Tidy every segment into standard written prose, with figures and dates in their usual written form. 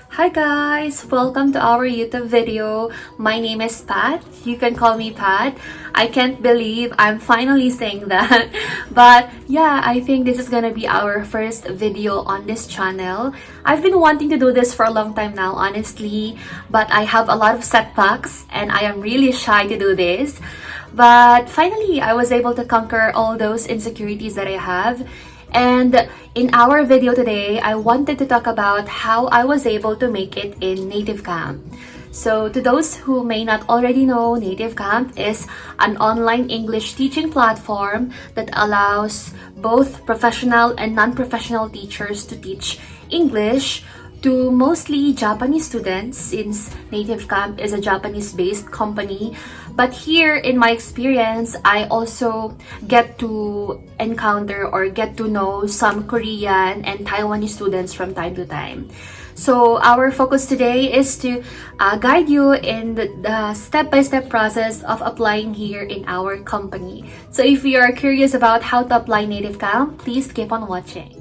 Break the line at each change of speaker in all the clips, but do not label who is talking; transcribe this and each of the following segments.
Hi guys! Welcome to our YouTube video. My name is Pat. You can call me Pat. I can't believe I'm finally saying that. But yeah, I think this is gonna be our first video on this channel. I've been wanting to do this for a long time now, honestly. But I have a lot of setbacks and I am really shy to do this. But finally, I was able to conquer all those insecurities that I have. And in our video today, I wanted to talk about how I was able to make it in Native Camp. So to those who may not already know, Native Camp is an online English teaching platform that allows both professional and non-professional teachers to teach English to mostly Japanese students, since Native Camp is a Japanese-based company. But here, in my experience, I also get to encounter or get to know some Korean and Taiwanese students from time to time. So our focus today is to guide you in the step-by-step process of applying here in our company. So if you are curious about how to apply Native Camp, please keep on watching.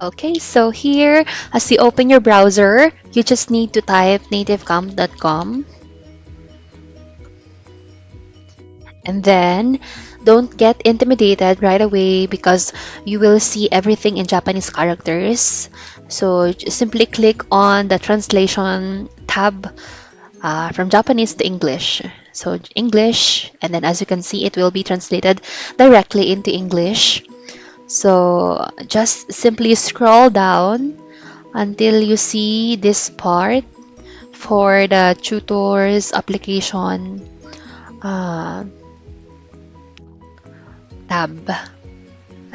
Okay, so here, as you open your browser, you just need to type nativecamp.com. And then, don't get intimidated right away because you will see everything in Japanese characters. So, simply click on the translation tab from Japanese to English. So, English, and then as you can see, it will be translated directly into English. So just simply scroll down until you see this part for the tutors application tab.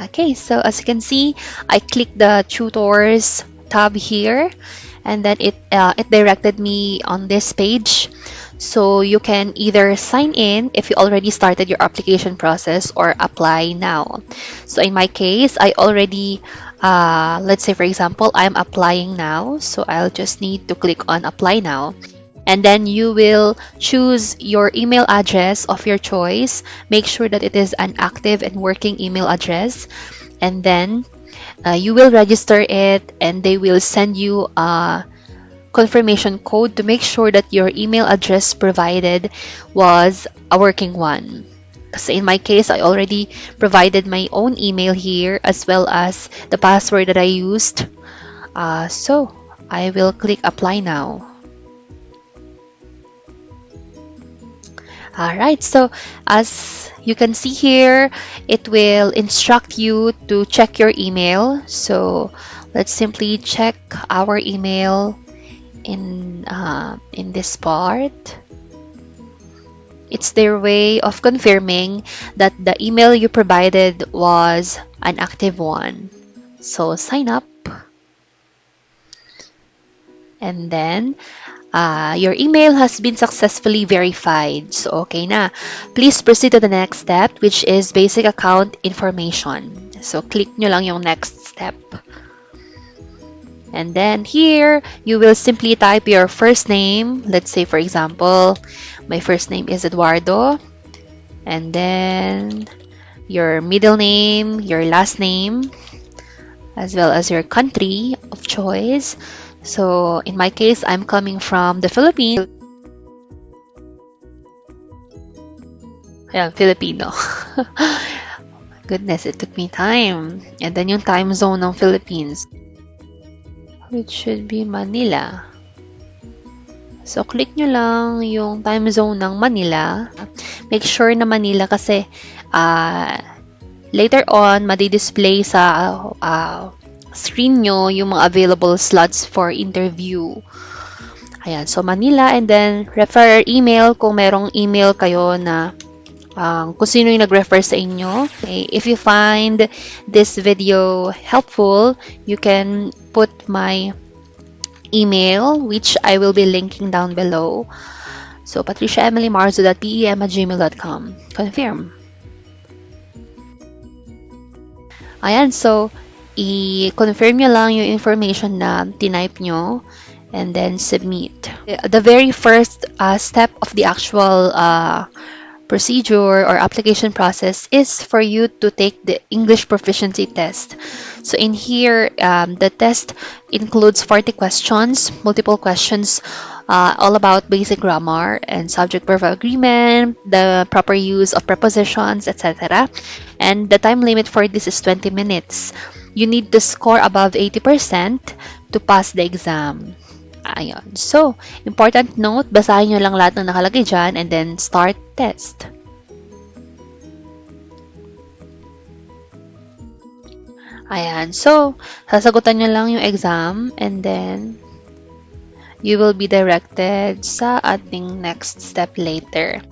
Okay, so as you can see, I clicked the tutors tab here, and then it directed me on this page. So you can either sign in if you already started your application process or apply now. So in my case, I already, let's say for example, I'm applying now. So I'll just need to click on apply now. And then you will choose your email address of your choice. Make sure that it is an active and working email address. And then you will register it and they will send you a confirmation code to make sure that your email address provided was a working one. So in my case, I already provided my own email here as well as the password that I used. So I will click apply now. Alright, so as you can see here, it will instruct you to check your email. So let's simply check our email in this part. It's their way of confirming that the email you provided was an active one. So sign up, and then your email has been successfully verified. So okay na. Please proceed to the next step, which is basic account information. So click nyo lang yung next step. And then here, you will simply type your first name. Let's say, for example, my first name is Eduardo. And then your middle name, your last name, as well as your country of choice. So in my case, I'm coming from the Philippines. Ayan, Filipino. Goodness, it took me time. And then yung time zone ng Philippines, which should be Manila. So, click nyo lang yung time zone ng Manila. Make sure na Manila kasi later on, madi-display sa screen nyo yung mga available slots for interview. Ayan, so Manila, and then refer email kung merong email kayo na kung sino yung nag-refer sa inyo. Okay, if you find this video helpful, you can put my email, which I will be linking down below. So, patriciaemilymarzo.pem@gmail.com. Confirm. Ayan, so, i-confirm nyo lang yung information na tinype nyo and then submit. The very first step of the actual procedure or application process is for you to take the English proficiency test. So in here, the test includes 40 questions, multiple questions, all about basic grammar and subject verb agreement, the proper use of prepositions, etc. And the time limit for this is 20 minutes. You need to score above 80% to pass the exam. Ayun. So, important note, basahin nyo lang lahat ng nakalagay dyan and then start test. Ayan. So, sasagutan nyo lang yung exam and then you will be directed sa ating next step later.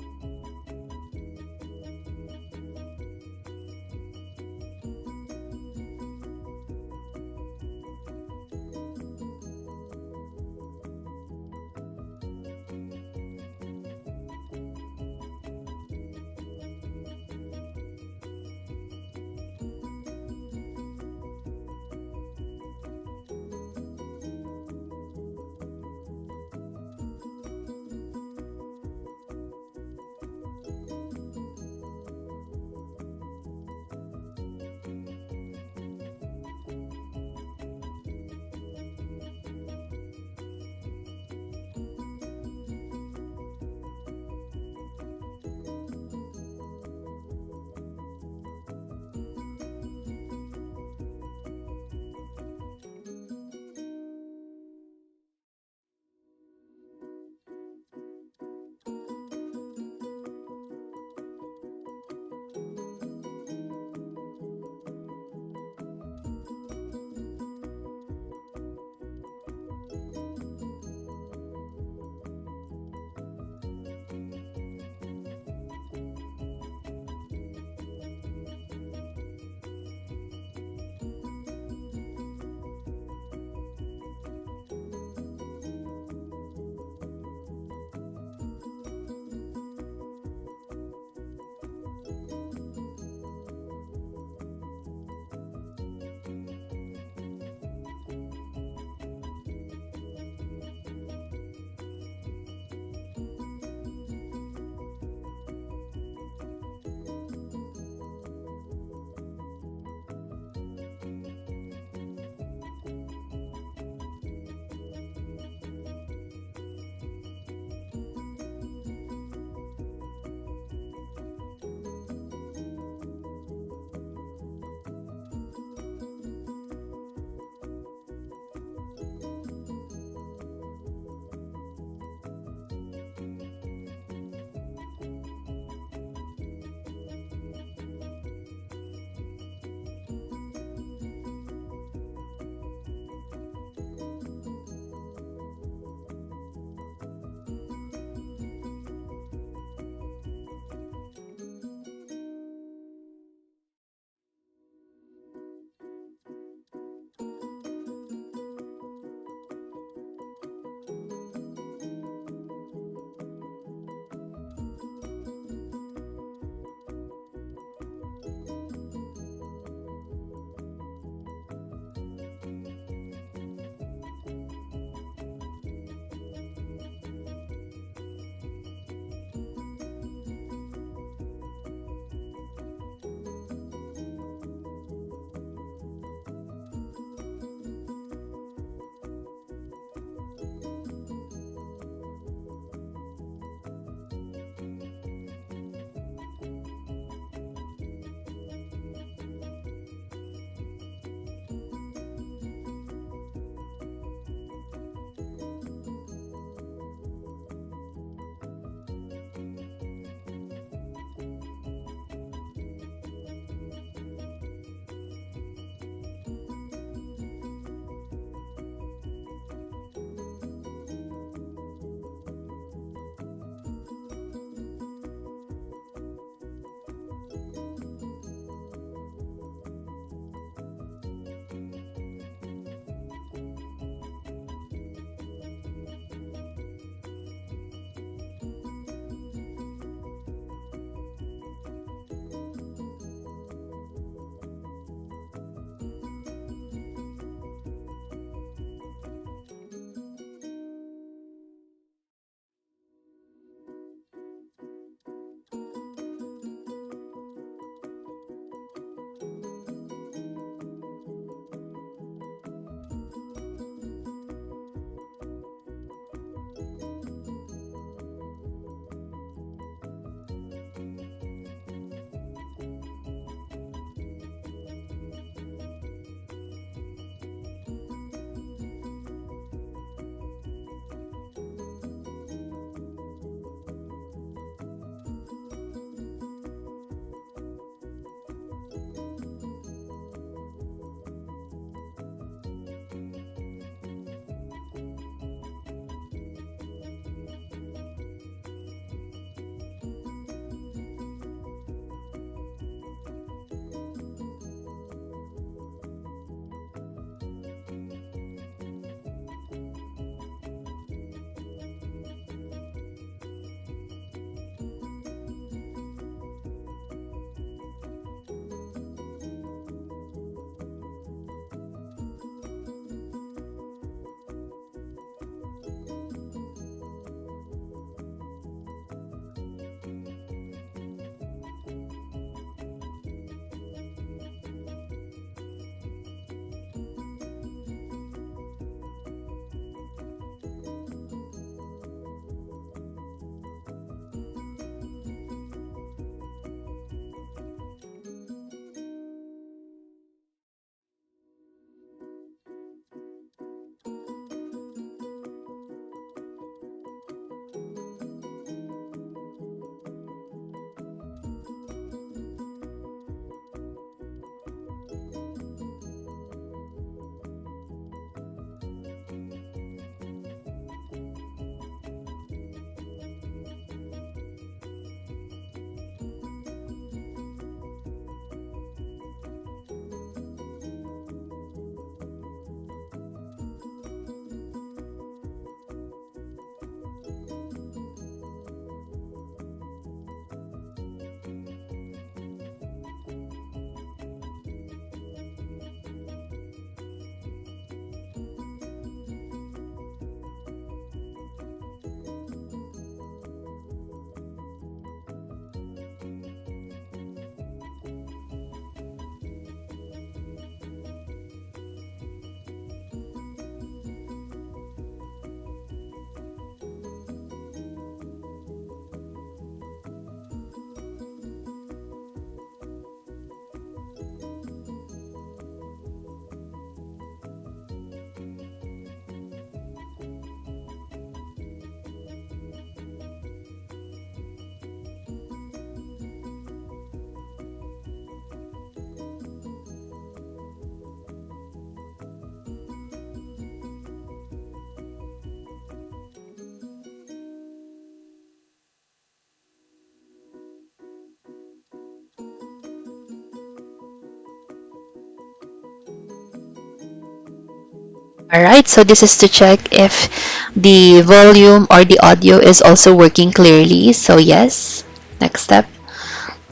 Alright, so this is to check if the volume or the audio is also working clearly. So yes, next step.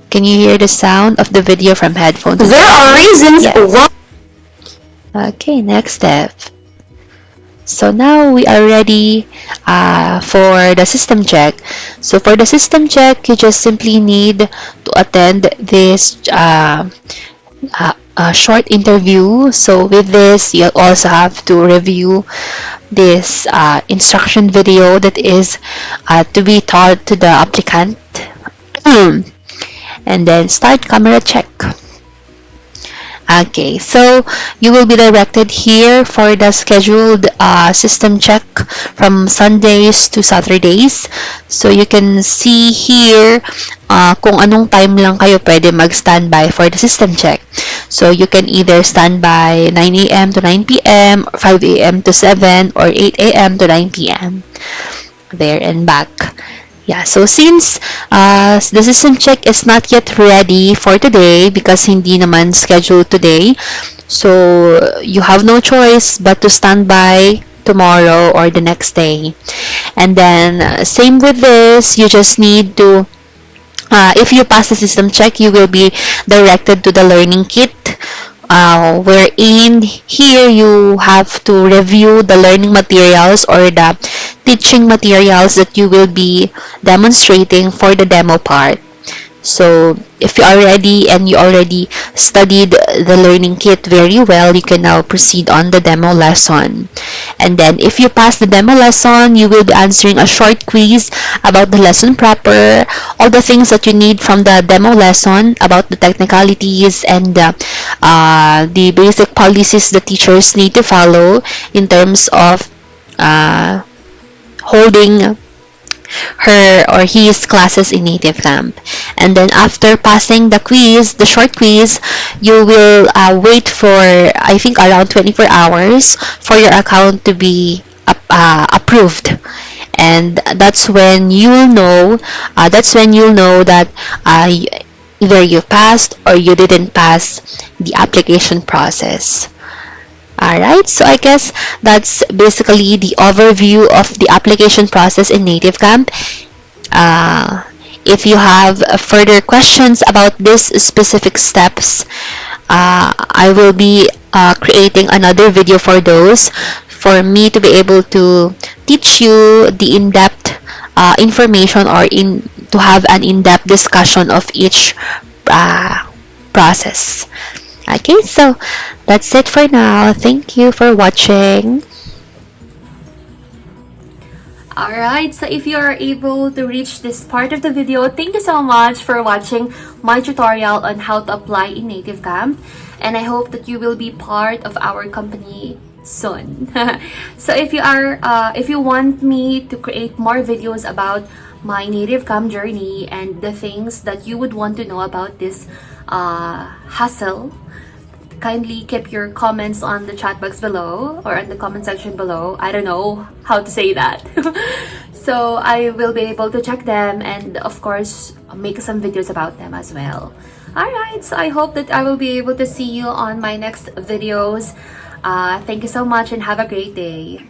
Can you hear the sound of the video from headphones?
There are reasons
Yes.
why.
Okay, next step. So now we are ready for the system check. So for the system check, you just simply need to attend this short interview. So with this, you also have to review this instruction video that is to be taught to the applicant. And then start camera check. Okay, so you will be directed here for the scheduled system check from Sundays to Saturdays. So you can see here kung anong time lang kayo pwede mag-standby for the system check. So you can either stand by 9 a.m. to 9 p.m., 5 a.m. to 7, or 8 a.m. to 9 p.m. There and back. Yeah, so since the system check is not yet ready for today because hindi naman scheduled today, so you have no choice but to stand by tomorrow or the next day. And then same with this, you just need to if you pass the system check, you will be directed to the learning kit, wherein here you have to review the learning materials or the teaching materials that you will be demonstrating for the demo part. So if you are ready and you already studied the learning kit very well, you can now proceed on the demo lesson. And then if you pass the demo lesson, you will be answering a short quiz about the lesson proper, all the things that you need from the demo lesson about the technicalities and the basic policies the teachers need to follow in terms of holding her or his classes in Native Camp. And then after passing the quiz, the short quiz, you will wait for I think around 24 hours for your account to be approved. And that's when you'll know that either you passed or you didn't pass the application process. Alright, so I guess that's basically the overview of the application process in Native Camp. If you have further questions about these specific steps, I will be creating another video for those, for me to be able to teach you the in-depth information or to have an in-depth discussion of each process. Okay, so that's it for now. Thank you for watching.
Alright, so if you are able to reach this part of the video, thank you so much for watching my tutorial on how to apply in Native Camp. And I hope that you will be part of our company soon. So if you want me to create more videos about my Native Camp journey and the things that you would want to know about this hustle, kindly keep your comments on the chat box below or in the comment section below. I don't know how to say that. So I will be able to check them and of course make some videos about them as well. Alright, so I hope that I will be able to see you on my next videos. Thank you so much and have a great day.